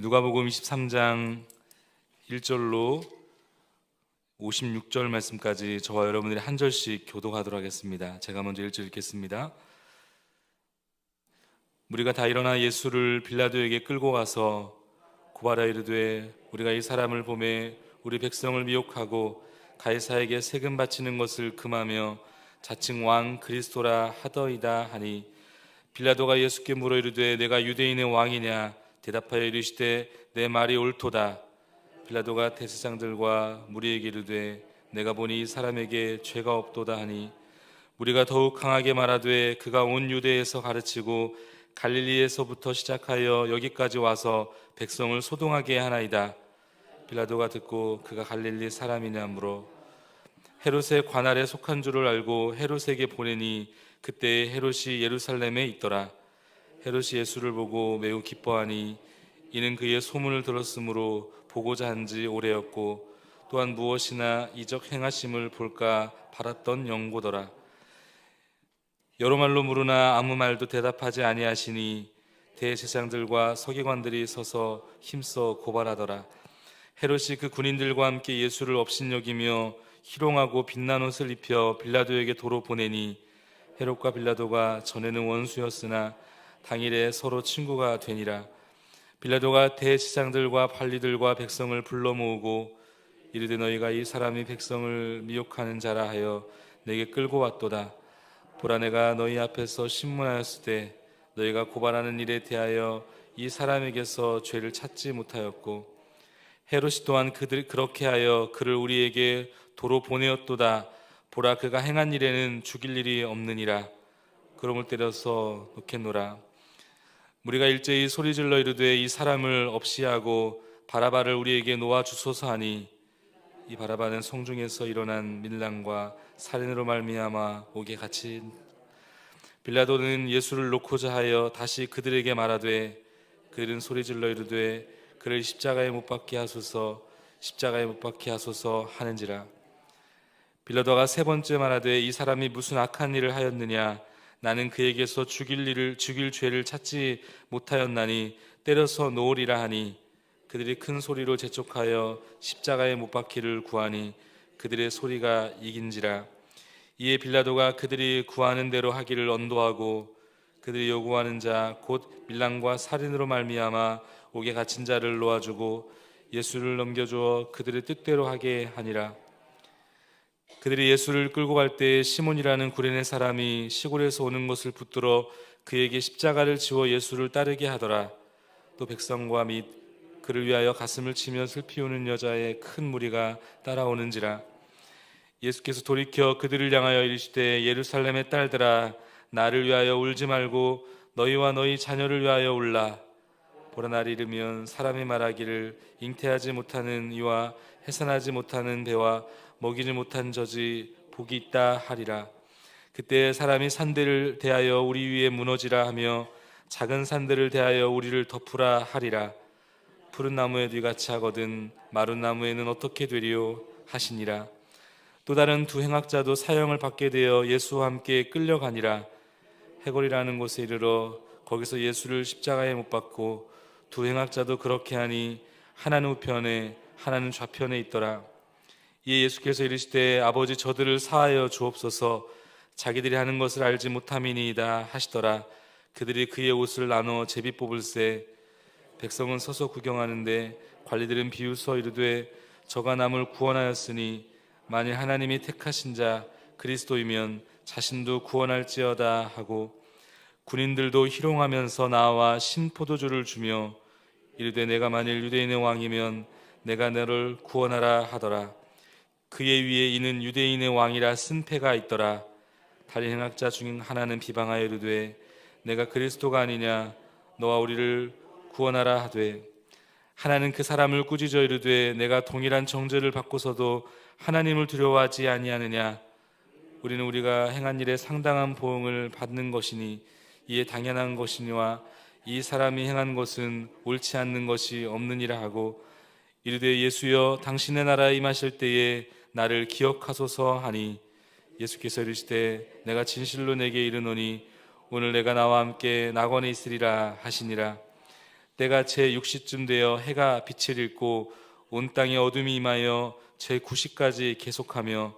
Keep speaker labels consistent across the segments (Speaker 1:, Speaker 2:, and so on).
Speaker 1: 누가복음 23장 1절로 56절 말씀까지 저와 여러분들이 한 절씩 교독하도록 하겠습니다. 제가 먼저 1절 읽겠습니다. 무리가 다 일어나 예수를 빌라도에게 끌고 가서 고발하여 이르되 우리가 이 사람을 보매 우리 백성을 미혹하고 가이사에게 세금 바치는 것을 금하며 자칭 왕 그리스도라 하더이다 하니, 빌라도가 예수께 물어 이르되 내가 유대인의 왕이냐? 대답하여 이르시되 내 말이 옳도다. 빌라도가 대제사장들과 무리에게 이르되 내가 보니 이 사람에게 죄가 없도다 하니, 무리가 더욱 강하게 말하되 그가 온 유대에서 가르치고 갈릴리에서부터 시작하여 여기까지 와서 백성을 소동하게 하나이다. 빌라도가 듣고 그가 갈릴리 사람이냐 물어 헤롯의 관할에 속한 줄을 알고 헤롯에게 보내니, 그때 헤롯이 예루살렘에 있더라. 헤롯이 예수를 보고 매우 기뻐하니 이는 그의 소문을 들었으므로 보고자 한지 오래였고, 또한 무엇이나 이적 행하심을 볼까 바랐던 영고더라. 여러 말로 물으나 아무 말도 대답하지 아니하시니 대제사장들과 서기관들이 서서 힘써 고발하더라. 헤롯이 그 군인들과 함께 예수를 업신여기며 희롱하고 빛난 옷을 입혀 빌라도에게 도로 보내니, 헤롯과 빌라도가 전에는 원수였으나 당일에 서로 친구가 되니라. 빌라도가 대제사장들과 관리들과 백성을 불러 모으고 이르되 너희가 이 사람이 백성을 미혹하는 자라 하여 내게 끌고 왔도다. 보라, 내가 너희 앞에서 신문하였을 때 너희가 고발하는 일에 대하여 이 사람에게서 죄를 찾지 못하였고, 헤롯이 또한 그렇게 하여 그를 우리에게 도로 보내었도다. 보라, 그가 행한 일에는 죽일 일이 없느니라. 그러므로 때려서 놓겠노라. 무리가 일제히 소리질러 이르되 이 사람을 없이하고 바라바를 우리에게 놓아 주소서 하니, 이 바라바는 성중에서 일어난 밀랑과 살인으로 말미암아 옥에 갇힌. 빌라도는 예수를 놓고자 하여 다시 그들에게 말하되, 그들은 소리질러 이르되 그를 십자가에 못 박게 하소서, 십자가에 못 박게 하소서 하는지라. 빌라도가 세 번째 말하되 이 사람이 무슨 악한 일을 하였느냐? 나는 그에게서 죽일 죄를 찾지 못하였나니 때려서 놓으리라 하니, 그들이 큰 소리로 재촉하여 십자가에 못 박기를 구하니 그들의 소리가 이긴지라. 이에 빌라도가 그들이 구하는 대로 하기를 언도하고, 그들이 요구하는 자 곧 밀랑과 살인으로 말미암아 옥에 갇힌 자를 놓아주고 예수를 넘겨주어 그들의 뜻대로 하게 하니라. 그들이 예수를 끌고 갈 때 시몬이라는 구레네 사람이 시골에서 오는 것을 붙들어 그에게 십자가를 지워 예수를 따르게 하더라. 또 백성과 및 그를 위하여 가슴을 치며 슬피 우는 여자의 큰 무리가 따라오는지라. 예수께서 돌이켜 그들을 향하여 이르시되 예루살렘의 딸들아, 나를 위하여 울지 말고 너희와 너희 자녀를 위하여 울라. 보라, 날이 이르면 사람이 말하기를 잉태하지 못하는 이와 해산하지 못하는 배와 먹이지 못한 젖이 복이 있다 하리라. 그때 사람이 산들을 대하여 우리 위에 무너지라 하며 작은 산들을 대하여 우리를 덮으라 하리라. 푸른 나무에 뒤같이 하거든 마른 나무에는 어떻게 되리요 하시니라. 또 다른 두 행악자도 사형을 받게 되어 예수와 함께 끌려가니라. 해골이라는 곳에 이르러 거기서 예수를 십자가에 못 박고, 두 행악자도 그렇게 하니 하나는 우편에 하나는 좌편에 있더라. 이에 예수께서 이르시되 아버지, 저들을 사하여 주옵소서, 자기들이 하는 것을 알지 못함이니이다 하시더라. 그들이 그의 옷을 나눠 제비 뽑을새. 백성은 서서 구경하는데 관리들은 비웃어 이르되 저가 남을 구원하였으니 만일 하나님이 택하신 자 그리스도이면 자신도 구원할지어다 하고, 군인들도 희롱하면서 나와 신포도주를 주며 이르되 내가 만일 유대인의 왕이면 내가 너를 구원하라 하더라. 그의 위에 이는 유대인의 왕이라 쓴 패가 있더라. 다른 행악자 중 하나는 비방하여 이르되 내가 그리스도가 아니냐? 너와 우리를 구원하라 하되, 하나는 그 사람을 꾸짖어 이르되 내가 동일한 정죄를 받고서도 하나님을 두려워하지 아니하느냐? 우리는 우리가 행한 일에 상당한 보응을 받는 것이니 이에 당연한 것이니와 이 사람이 행한 것은 옳지 않는 것이 없느니라 하고, 이르되 예수여, 당신의 나라에 임하실 때에 나를 기억하소서 하니, 예수께서 이르시되 내가 진실로 내게 이르노니 오늘 내가 나와 함께 낙원에 있으리라 하시니라. 때가 제6시쯤 되어 해가 빛을 잃고 온 땅에 어둠이 임하여 제9시까지 계속하며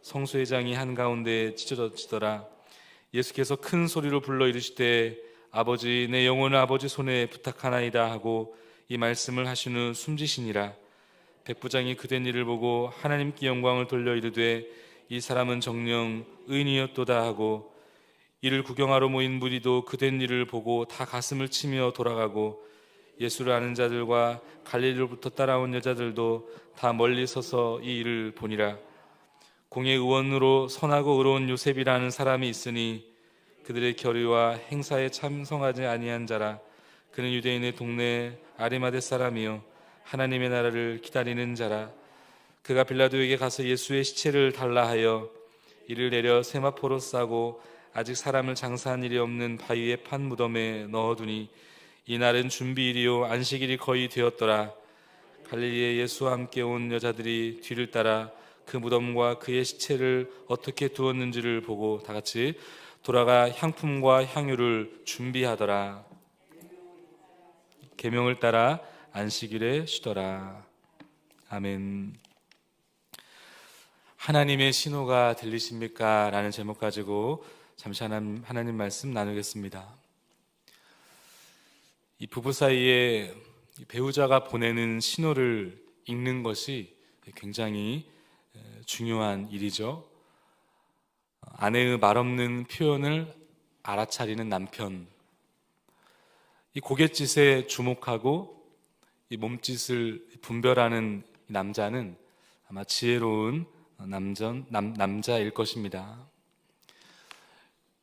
Speaker 1: 성소회장이 한가운데 찢어지더라. 예수께서 큰 소리로 불러 이르시되 아버지, 내 영혼을 아버지 손에 부탁하나이다 하고 이 말씀을 하신 후 숨지시니라. 백부장이 그된 일을 보고 하나님께 영광을 돌려 이르되 이 사람은 정녕 의인이었도다 하고, 이를 구경하러 모인 무리도 그된 일을 보고 다 가슴을 치며 돌아가고, 예수를 아는 자들과 갈릴리로부터 따라온 여자들도 다 멀리 서서 이 일을 보니라. 공의 의원으로 선하고 의로운 요셉이라는 사람이 있으니 그들의 결의와 행사에 참석하지 아니한 자라. 그는 유대인의 동네 아리마대 사람이요 하나님의 나라를 기다리는 자라. 그가 빌라도에게 가서 예수의 시체를 달라 하여 이를 내려 세마포로 싸고 아직 사람을 장사한 일이 없는 바위의 판 무덤에 넣어두니 이날은 준비일이요 안식일이 거의 되었더라. 갈릴리에 예수와 함께 온 여자들이 뒤를 따라 그 무덤과 그의 시체를 어떻게 두었는지를 보고 다 같이 돌아가 향품과 향유를 준비하더라. 계명을 따라 안식일에 쉬더라. 아멘. 하나님의 신호가 들리십니까? 라는 제목 가지고 잠시 하나님 말씀 나누겠습니다. 이 부부 사이에 배우자가 보내는 신호를 읽는 것이 굉장히 중요한 일이죠. 아내의 말없는 표현을 알아차리는 남편, 이 고갯짓에 주목하고 이 몸짓을 분별하는 남자는 아마 지혜로운 남자일 것입니다.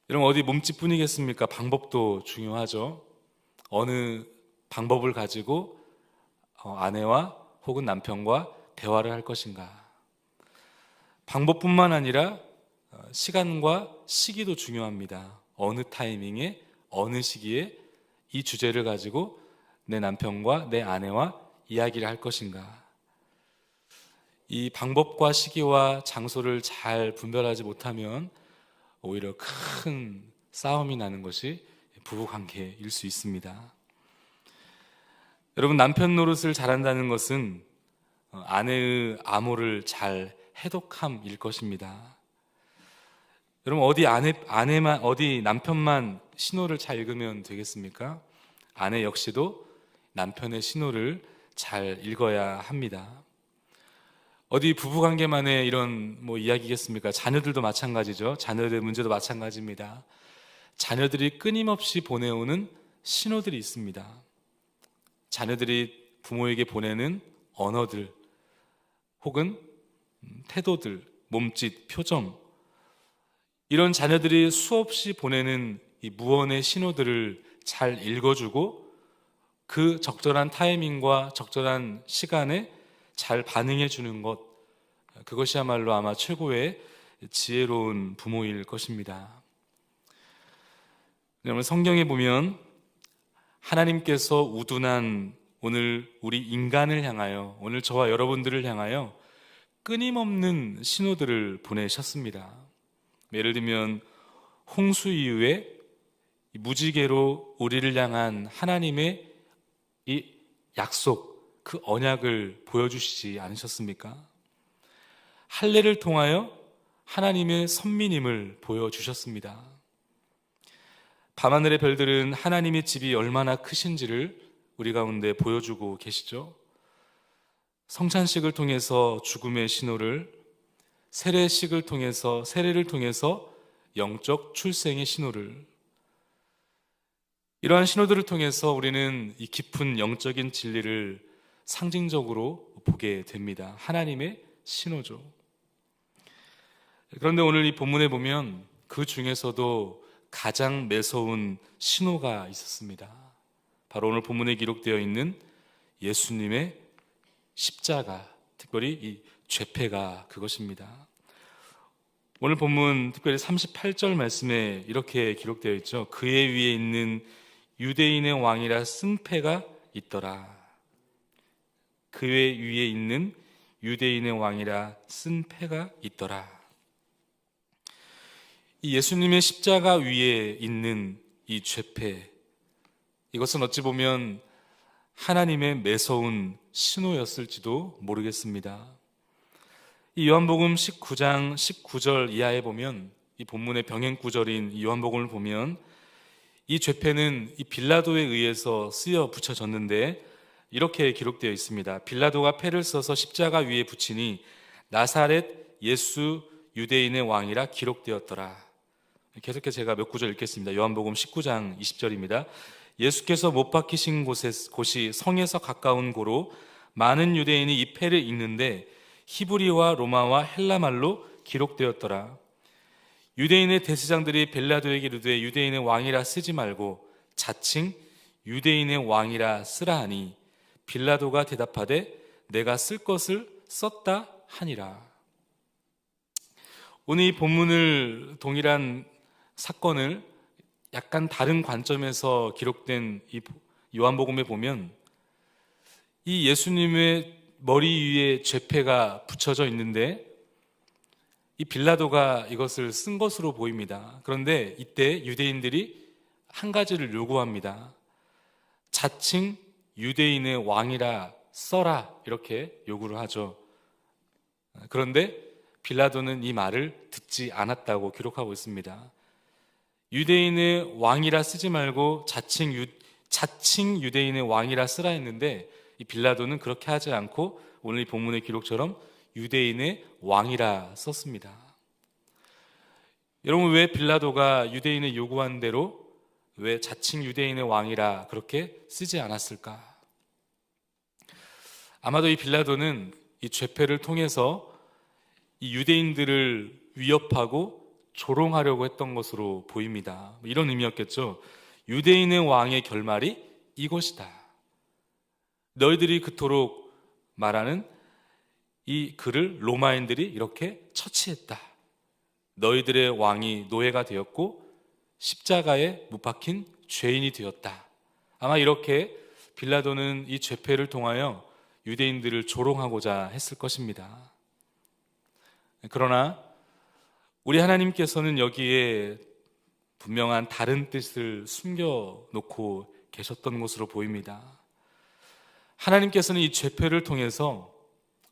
Speaker 1: 여러분, 어디 몸짓뿐이겠습니까? 방법도 중요하죠. 어느 방법을 가지고 아내와 혹은 남편과 대화를 할 것인가. 방법뿐만 아니라 시간과 시기도 중요합니다. 어느 타이밍에 어느 시기에 이 주제를 가지고 내 남편과 내 아내와 이야기를 할 것인가. 이 방법과 시기와 장소를 잘 분별하지 못하면 오히려 큰 싸움이 나는 것이 부부관계일 수 있습니다. 여러분, 남편 노릇을 잘한다는 것은 아내의 암호를 잘 해독함일 것입니다. 여러분, 어디 남편만 신호를 잘 읽으면 되겠습니까? 아내 역시도 남편의 신호를 잘 읽어야 합니다. 어디 부부관계만의 이런 이야기겠습니까? 자녀들도 마찬가지죠. 자녀들의 문제도 마찬가지입니다. 자녀들이 끊임없이 보내오는 신호들이 있습니다. 자녀들이 부모에게 보내는 언어들 혹은 태도들, 몸짓, 표정, 이런 자녀들이 수없이 보내는 이 무언의 신호들을 잘 읽어주고 그 적절한 타이밍과 적절한 시간에 잘 반응해 주는 것, 그것이야말로 아마 최고의 지혜로운 부모일 것입니다. 여러분, 성경에 보면 하나님께서 우둔한 오늘 우리 인간을 향하여, 오늘 저와 여러분들을 향하여 끊임없는 신호들을 보내셨습니다. 예를 들면 홍수 이후에 무지개로 우리를 향한 하나님의 이 약속, 그 언약을 보여주시지 않으셨습니까? 할례를 통하여 하나님의 선민임을 보여주셨습니다. 밤하늘의 별들은 하나님의 집이 얼마나 크신지를 우리 가운데 보여주고 계시죠. 성찬식을 통해서 죽음의 신호를, 세례를 통해서 영적 출생의 신호를, 이러한 신호들을 통해서 우리는 이 깊은 영적인 진리를 상징적으로 보게 됩니다. 하나님의 신호죠. 그런데 오늘 이 본문에 보면 그 중에서도 가장 매서운 신호가 있었습니다. 바로 오늘 본문에 기록되어 있는 예수님의 십자가, 특별히 이 죄패가 그것입니다. 오늘 본문 특별히 38절 말씀에 이렇게 기록되어 있죠. 그의 위에 있는 유대인의 왕이라 쓴 패가 있더라. 그의 위에 있는 유대인의 왕이라 쓴 패가 있더라. 이 예수님의 십자가 위에 있는 이 죄패, 이것은 어찌 보면 하나님의 매서운 신호였을지도 모르겠습니다. 이 요한복음 19장 19절 이하에 보면, 이 본문의 병행 구절인 이 요한복음을 보면 이 죄패는 이 빌라도에 의해서 쓰여 붙여졌는데 이렇게 기록되어 있습니다. 빌라도가 패를 써서 십자가 위에 붙이니 나사렛 예수 유대인의 왕이라 기록되었더라. 계속해서 제가 몇 구절 읽겠습니다. 요한복음 19장 20절입니다. 예수께서 못 박히신 곳이 성에서 가까운 고로 많은 유대인이 이 패를 읽는데 히브리와 로마와 헬라말로 기록되었더라. 유대인의 대제사장들이 빌라도에게 이르되 유대인의 왕이라 쓰지 말고 자칭 유대인의 왕이라 쓰라 하니 빌라도가 대답하되 내가 쓸 것을 썼다 하니라. 오늘 이 본문을 동일한 사건을 약간 다른 관점에서 기록된 이 요한복음에 보면 이 예수님의 머리 위에 죄패가 붙여져 있는데 이 빌라도가 이것을 쓴 것으로 보입니다. 그런데 이때 유대인들이 한 가지를 요구합니다. 자칭 유대인의 왕이라 써라, 이렇게 요구를 하죠. 그런데 빌라도는 이 말을 듣지 않았다고 기록하고 있습니다. 유대인의 왕이라 쓰지 말고 자칭 유대인의 왕이라 쓰라 했는데 이 빌라도는 그렇게 하지 않고 오늘 이 본문의 기록처럼 유대인의 왕이라 썼습니다. 여러분, 왜 빌라도가 유대인의 요구한 대로 왜 자칭 유대인의 왕이라 그렇게 쓰지 않았을까? 아마도 이 빌라도는 이 죄패를 통해서 이 유대인들을 위협하고 조롱하려고 했던 것으로 보입니다. 이런 의미였겠죠. 유대인의 왕의 결말이 이것이다. 너희들이 그토록 말하는 이 글을 로마인들이 이렇게 처치했다. 너희들의 왕이 노예가 되었고 십자가에 못 박힌 죄인이 되었다. 아마 이렇게 빌라도는 이 죄패를 통하여 유대인들을 조롱하고자 했을 것입니다. 그러나 우리 하나님께서는 여기에 분명한 다른 뜻을 숨겨놓고 계셨던 것으로 보입니다. 하나님께서는 이 죄패를 통해서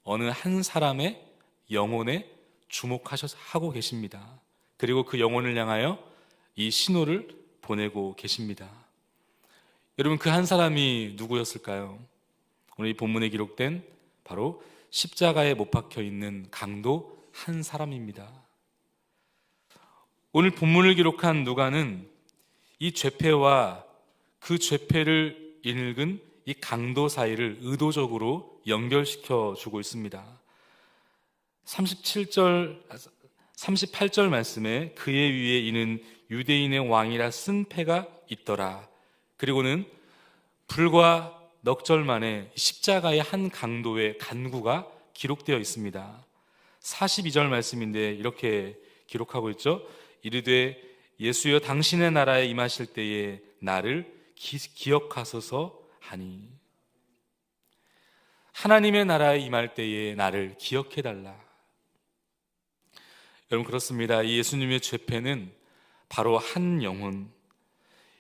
Speaker 1: 어느 한 사람의 영혼에 주목하고 계십니다. 그리고 그 영혼을 향하여 이 신호를 보내고 계십니다. 여러분, 그 한 사람이 누구였을까요? 오늘 이 본문에 기록된 바로 십자가에 못 박혀 있는 강도 한 사람입니다. 오늘 본문을 기록한 누가는 이 죄패와 그 죄패를 읽은 이 강도 사이를 의도적으로 연결시켜 주고 있습니다. 38절 말씀에 그의 위에 이는 유대인의 왕이라 쓴 패가 있더라. 그리고는 불과 넉 절 만에 십자가의 한 강도의 간구가 기록되어 있습니다. 42절 말씀인데 이렇게 기록하고 있죠. 이르되 예수여 당신의 나라에 임하실 때에 나를 기억하소서 하니. 하나님의 나라에 임할 때에 나를 기억해달라. 여러분, 그렇습니다. 이 예수님의 죄패는 바로 한 영혼,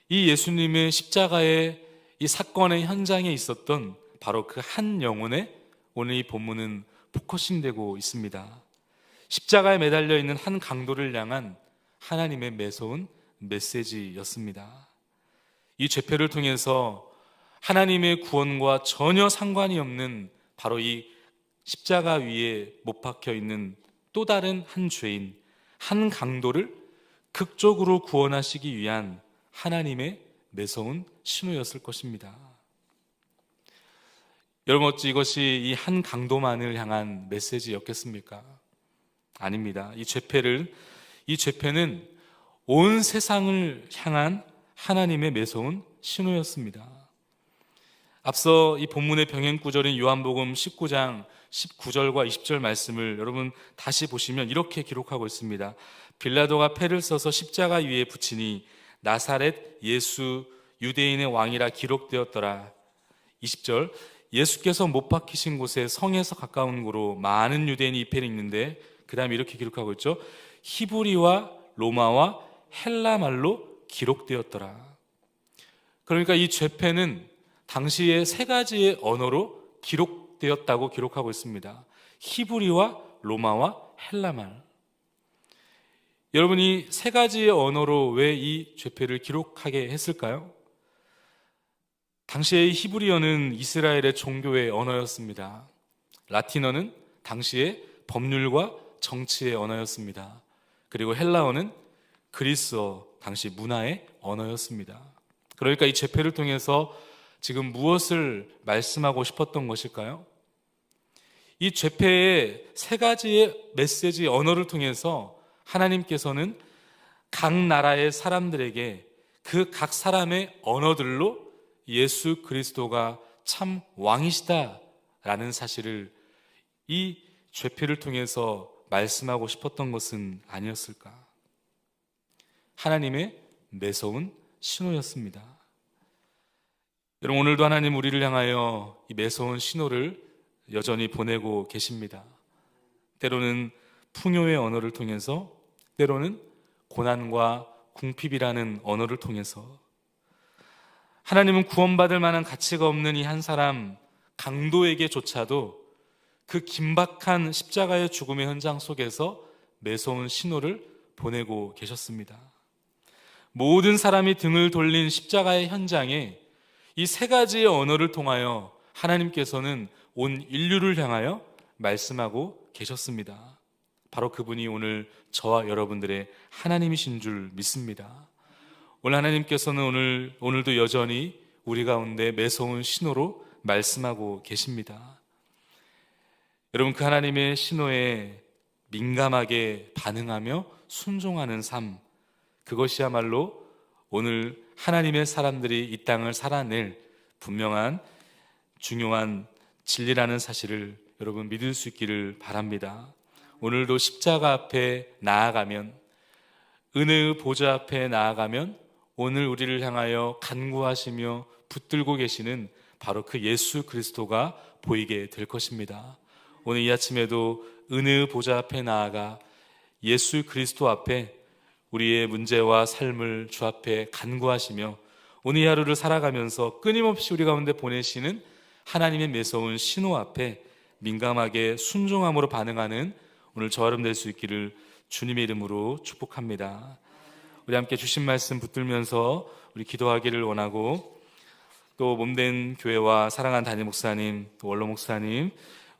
Speaker 1: 이 예수님의 십자가의 이 사건의 현장에 있었던 바로 그 한 영혼에 오늘 이 본문은 포커싱되고 있습니다. 십자가에 매달려 있는 한 강도를 향한 하나님의 매서운 메시지였습니다. 이 죄패를 통해서 하나님의 구원과 전혀 상관이 없는 바로 이 십자가 위에 못 박혀 있는 또 다른 한 죄인, 한 강도를 극적으로 구원하시기 위한 하나님의 매서운 신호였을 것입니다. 여러분, 어찌 이것이 이 한 강도만을 향한 메시지였겠습니까? 아닙니다. 이 죄패는 온 세상을 향한 하나님의 매서운 신호였습니다. 앞서 이 본문의 병행 구절인 요한복음 19장 19절과 20절 말씀을 여러분 다시 보시면 이렇게 기록하고 있습니다. 빌라도가 패를 써서 십자가 위에 붙이니 나사렛 예수 유대인의 왕이라 기록되었더라. 20절 예수께서 못 박히신 곳에 성에서 가까운 고로 많은 유대인이 이 패를 읽는데 그 다음에 이렇게 기록하고 있죠. 히브리와 로마와 헬라 말로 기록되었더라. 그러니까 이 죄패는 당시에 세 가지의 언어로 기록되었다고 기록하고 있습니다. 히브리와 로마와 헬라말. 여러분이 세 가지의 언어로 왜 이 죄패를 기록하게 했을까요? 당시의 히브리어는 이스라엘의 종교의 언어였습니다. 라틴어는 당시의 법률과 정치의 언어였습니다. 그리고 헬라어는 그리스어, 당시 문화의 언어였습니다. 그러니까 이 죄패를 통해서 지금 무엇을 말씀하고 싶었던 것일까요? 이 죄패의 세 가지의 메시지 언어를 통해서 하나님께서는 각 나라의 사람들에게 그 각 사람의 언어들로 예수 그리스도가 참 왕이시다라는 사실을 이 죄패를 통해서 말씀하고 싶었던 것은 아니었을까? 하나님의 매서운 신호였습니다. 여러분, 오늘도 하나님 우리를 향하여 이 매서운 신호를 여전히 보내고 계십니다. 때로는 풍요의 언어를 통해서, 때로는 고난과 궁핍이라는 언어를 통해서. 하나님은 구원받을 만한 가치가 없는 이 한 사람 강도에게조차도 그 긴박한 십자가의 죽음의 현장 속에서 매서운 신호를 보내고 계셨습니다. 모든 사람이 등을 돌린 십자가의 현장에 이 세 가지의 언어를 통하여 하나님께서는 온 인류를 향하여 말씀하고 계셨습니다. 바로 그분이 오늘 저와 여러분들의 하나님이신 줄 믿습니다. 오늘 하나님께서는 오늘도 여전히 우리 가운데 매서운 신호로 말씀하고 계십니다. 여러분, 그 하나님의 신호에 민감하게 반응하며 순종하는 삶, 그것이야말로 오늘 하나님의 사람들이 이 땅을 살아낼 분명한 중요한 진리라는 사실을 여러분 믿을 수 있기를 바랍니다. 오늘도 십자가 앞에 나아가면, 은혜의 보좌 앞에 나아가면 오늘 우리를 향하여 간구하시며 붙들고 계시는 바로 그 예수 그리스도가 보이게 될 것입니다. 오늘 이 아침에도 은혜의 보좌 앞에 나아가 예수 그리스도 앞에 우리의 문제와 삶을 주 앞에 간구하시며 오늘 이 하루를 살아가면서 끊임없이 우리 가운데 보내시는 하나님의 매서운 신호 앞에 민감하게 순종함으로 반응하는 오늘 저와 여러분 될 수 있기를 주님의 이름으로 축복합니다. 우리 함께 주신 말씀 붙들면서 우리 기도하기를 원하고, 또 몸된 교회와 사랑하는 담임 목사님, 또 원로 목사님,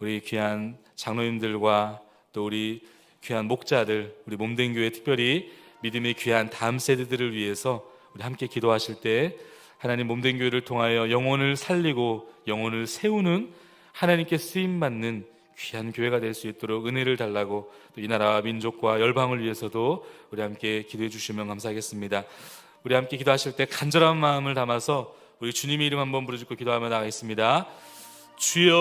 Speaker 1: 우리 귀한 장로님들과 또 우리 귀한 목자들, 우리 몸된 교회 특별히 믿음의 귀한 다음 세대들을 위해서 우리 함께 기도하실 때 하나님 몸된 교회를 통하여 영혼을 살리고 영혼을 세우는 하나님께 쓰임받는 귀한 교회가 될 수 있도록 은혜를 달라고, 또 이 나라와 민족과 열방을 위해서도 우리 함께 기도해 주시면 감사하겠습니다. 우리 함께 기도하실 때 간절한 마음을 담아서 우리 주님의 이름 한번 부르짖고 기도하며 나가겠습니다. 주여